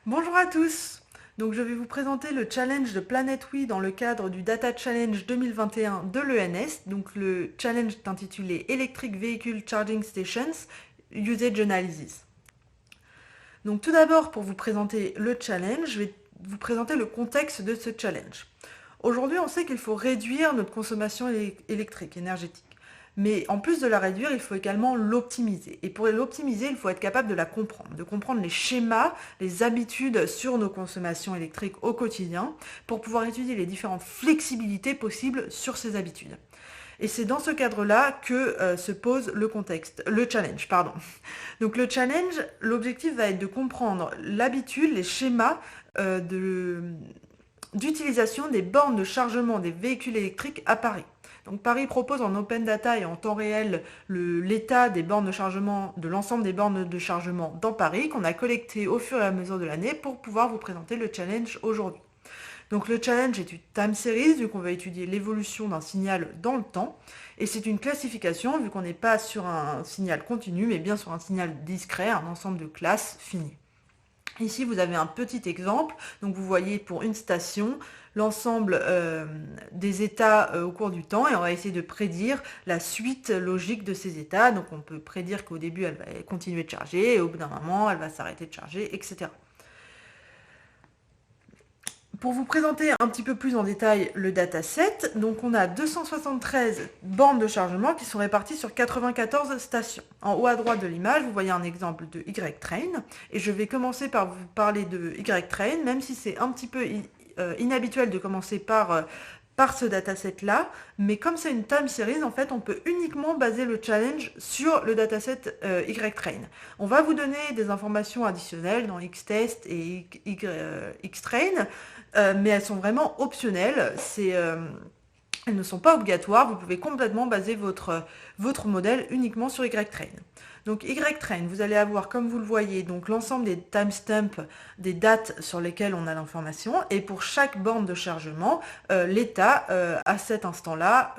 Bonjour à tous. Donc je vais vous présenter le challenge de Planet Oui dans le cadre du Data Challenge 2021 de l'ENS. Donc le challenge est intitulé Electric Vehicle Charging Stations Usage Analysis. Donc tout d'abord, pour vous présenter le challenge, je vais vous présenter le contexte de ce challenge. Aujourd'hui, on sait qu'il faut réduire notre consommation électrique, énergétique. Mais en plus de la réduire, il faut également l'optimiser. Et pour l'optimiser, il faut être capable de comprendre les schémas, les habitudes sur nos consommations électriques au quotidien, pour pouvoir étudier les différentes flexibilités possibles sur ces habitudes. Et c'est dans ce cadre-là que se pose le challenge, pardon. Donc le challenge, l'objectif va être de comprendre l'habitude, les schémas d'utilisation des bornes de chargement des véhicules électriques à Paris. Donc Paris propose en open data et en temps réel l'état des bornes de chargement, de l'ensemble des bornes de chargement dans Paris, qu'on a collecté au fur et à mesure de l'année pour pouvoir vous présenter le challenge aujourd'hui. Donc le challenge est une time series, vu qu'on va étudier l'évolution d'un signal dans le temps, et c'est une classification, vu qu'on n'est pas sur un signal continu, mais bien sur un signal discret, un ensemble de classes finies. Ici, vous avez un petit exemple. Donc, vous voyez pour une station l'ensemble des états au cours du temps et on va essayer de prédire la suite logique de ces états. Donc, on peut prédire qu'au début, elle va continuer de charger et au bout d'un moment, elle va s'arrêter de charger, etc. Pour vous présenter un petit peu plus en détail le dataset, donc on a 273 bornes de chargement qui sont réparties sur 94 stations. En haut à droite de l'image, vous voyez un exemple de Y-Train, et je vais commencer par vous parler de Y-Train, même si c'est un petit peu inhabituel de commencer par ce dataset-là, mais comme c'est une time series, en fait, on peut uniquement baser le challenge sur le dataset Y-Train. On va vous donner des informations additionnelles dans X-Test et X-Train, mais elles sont vraiment optionnelles. Elles ne sont pas obligatoires. Vous pouvez complètement baser votre modèle uniquement sur Y-Train. Donc Y-Train, vous allez avoir, comme vous le voyez, donc l'ensemble des timestamps, des dates sur lesquelles on a l'information, et pour chaque borne de chargement, l'état à cet instant-là,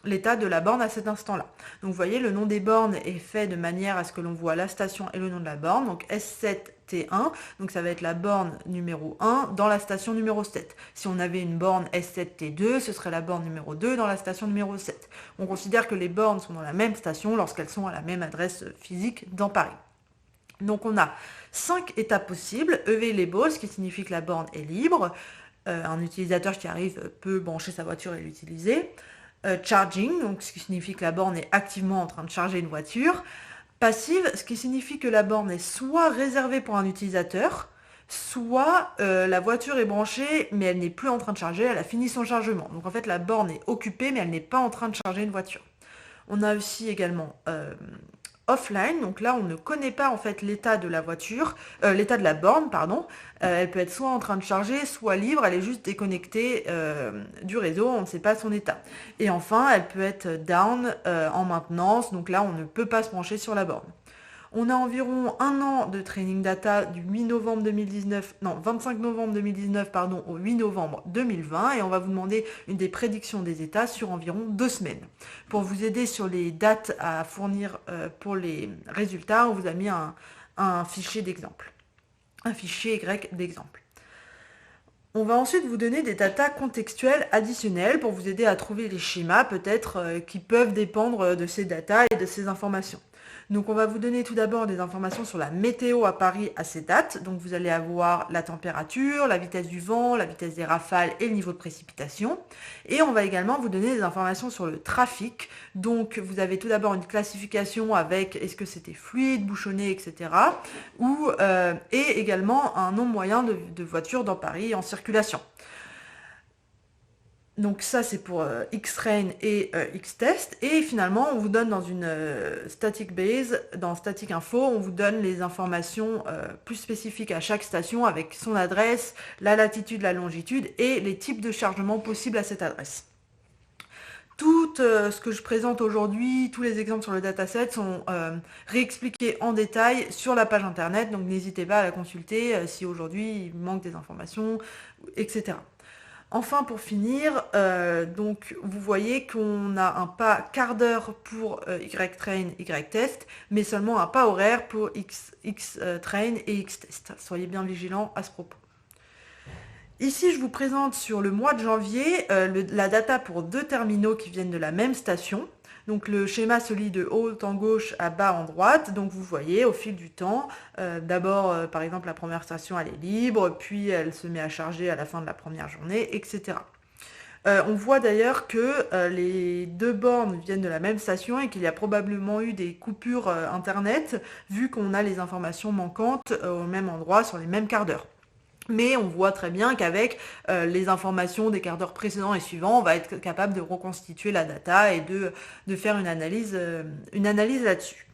l'état de la borne à cet instant-là. Donc vous voyez, le nom des bornes est fait de manière à ce que l'on voit la station et le nom de la borne, donc S7T1, donc ça va être la borne numéro 1 dans la station numéro 7. Si on avait une borne S7T2, ce serait la borne numéro 2 dans la station numéro 7. On considère que les bornes sont dans la même station lorsqu'elles sont à la même adresse physique dans Paris. Donc on a 5 états possibles, available, ce qui signifie que la borne est libre, un utilisateur qui arrive peut brancher sa voiture et l'utiliser. Charging, donc ce qui signifie que la borne est activement en train de charger une voiture. Passive, ce qui signifie que la borne est soit réservée pour un utilisateur, soit la voiture est branchée mais elle n'est plus en train de charger, elle a fini son chargement. Donc en fait la borne est occupée mais elle n'est pas en train de charger une voiture. On a aussi également offline, donc là on ne connaît pas en fait l'état de la voiture, l'état de la borne, pardon. Elle peut être soit en train de charger, soit libre, elle est juste déconnectée du réseau, on ne sait pas son état. Et enfin, elle peut être down en maintenance, donc là on ne peut pas se brancher sur la borne. On a environ un an de training data du 8 novembre 2019, non, 25 novembre 2019, pardon, au 8 novembre 2020, et on va vous demander une des prédictions des états sur environ 2 semaines. Pour vous aider sur les dates à fournir pour les résultats, on vous a mis un fichier d'exemple, un fichier Y d'exemple. On va ensuite vous donner des datas contextuelles additionnelles pour vous aider à trouver les schémas peut-être qui peuvent dépendre de ces datas et de ces informations. Donc on va vous donner tout d'abord des informations sur la météo à Paris à ces dates. Donc vous allez avoir la température, la vitesse du vent, la vitesse des rafales et le niveau de précipitation. Et on va également vous donner des informations sur le trafic. Donc vous avez tout d'abord une classification avec est-ce que c'était fluide, bouchonné, etc. Et également un nombre moyen de voitures dans Paris en circulation. Donc ça c'est pour X-Train et X-Test. Et finalement on vous donne dans une static base, dans static info, on vous donne les informations plus spécifiques à chaque station avec son adresse, la latitude, la longitude et les types de chargement possibles à cette adresse. Tout ce que je présente aujourd'hui, tous les exemples sur le dataset sont réexpliqués en détail sur la page internet, donc n'hésitez pas à la consulter si aujourd'hui il manque des informations, etc. Enfin, pour finir, donc vous voyez qu'on a un pas quart d'heure pour Y-train, Y-test, mais seulement un pas horaire pour X-train et X-test. Soyez bien vigilants à ce propos. Ici, je vous présente sur le mois de janvier la data pour 2 terminaux qui viennent de la même station. Donc le schéma se lit de haut en gauche à bas en droite. Donc vous voyez au fil du temps, d'abord par exemple la première station elle est libre, puis elle se met à charger à la fin de la première journée, etc. On voit d'ailleurs que les 2 bornes viennent de la même station et qu'il y a probablement eu des coupures internet vu qu'on a les informations manquantes au même endroit sur les mêmes quarts d'heure. Mais on voit très bien qu'avec les informations des quarts d'heure précédents et suivants, on va être capable de reconstituer la data et de faire une analyse là-dessus.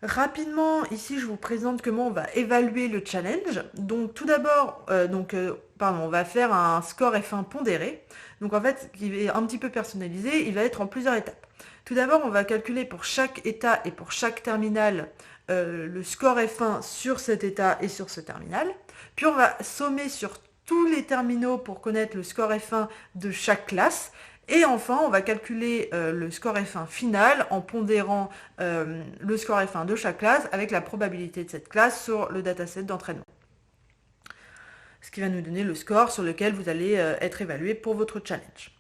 Rapidement, ici, je vous présente comment on va évaluer le challenge. Donc, tout d'abord, on va faire un score F1 pondéré. Donc, en fait, qui est un petit peu personnalisé, il va être en plusieurs étapes. Tout d'abord, on va calculer pour chaque état et pour chaque terminal le score F1 sur cet état et sur ce terminal. Puis, on va sommer sur tous les terminaux pour connaître le score F1 de chaque classe. Et enfin, on va calculer le score F1 final en pondérant le score F1 de chaque classe avec la probabilité de cette classe sur le dataset d'entraînement. Ce qui va nous donner le score sur lequel vous allez être évalué pour votre challenge.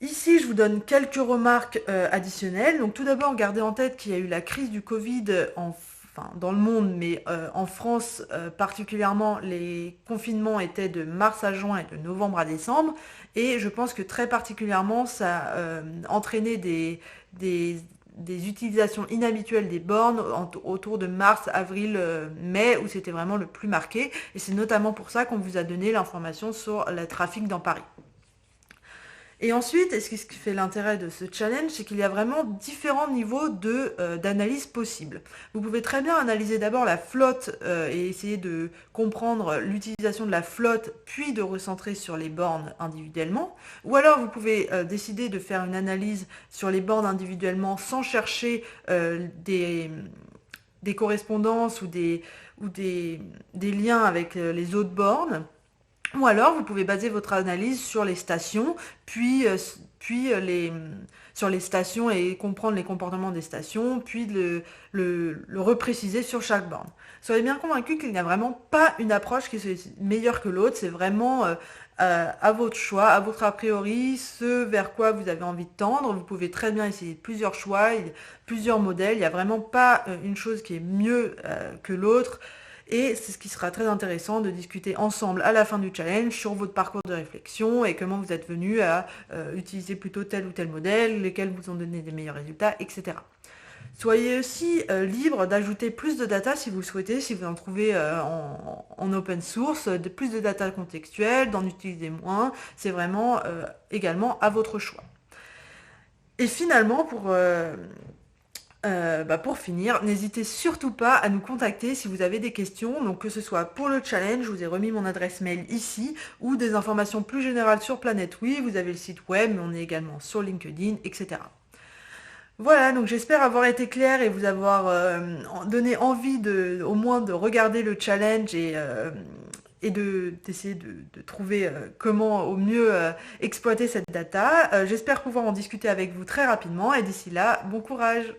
Ici, je vous donne quelques remarques additionnelles. Donc tout d'abord, gardez en tête qu'il y a eu la crise du Covid dans le monde, mais en France particulièrement, les confinements étaient de mars à juin et de novembre à décembre. Et je pense que très particulièrement, ça a entraîné des utilisations inhabituelles des bornes autour de mars, avril, mai, où c'était vraiment le plus marqué. Et c'est notamment pour ça qu'on vous a donné l'information sur le trafic dans Paris. Et ensuite, ce qui fait l'intérêt de ce challenge, c'est qu'il y a vraiment différents niveaux d'analyse possibles. Vous pouvez très bien analyser d'abord la flotte et essayer de comprendre l'utilisation de la flotte, puis de recentrer sur les bornes individuellement. Ou alors, vous pouvez décider de faire une analyse sur les bornes individuellement sans chercher des correspondances ou des liens avec les autres bornes. Ou alors, vous pouvez baser votre analyse sur les stations, sur les stations et comprendre les comportements des stations, puis le repréciser sur chaque borne. Soyez bien convaincus qu'il n'y a vraiment pas une approche qui est meilleure que l'autre, c'est vraiment à votre choix, à votre a priori, ce vers quoi vous avez envie de tendre. Vous pouvez très bien essayer plusieurs choix, plusieurs modèles, il n'y a vraiment pas une chose qui est mieux que l'autre. Et c'est ce qui sera très intéressant de discuter ensemble à la fin du challenge sur votre parcours de réflexion et comment vous êtes venu à utiliser plutôt tel ou tel modèle, lesquels vous ont donné des meilleurs résultats, etc. Soyez aussi libre d'ajouter plus de data si vous le souhaitez, si vous en trouvez en open source, plus de data contextuelle, d'en utiliser moins, c'est vraiment également à votre choix. Et finalement, pour finir, n'hésitez surtout pas à nous contacter si vous avez des questions, donc que ce soit pour le challenge, je vous ai remis mon adresse mail ici, ou des informations plus générales sur Planète Oui, vous avez le site web, mais on est également sur LinkedIn, etc. Voilà, donc j'espère avoir été claire et vous avoir donné envie au moins de regarder le challenge et d'essayer de trouver comment au mieux exploiter cette data. J'espère pouvoir en discuter avec vous très rapidement et d'ici là, bon courage!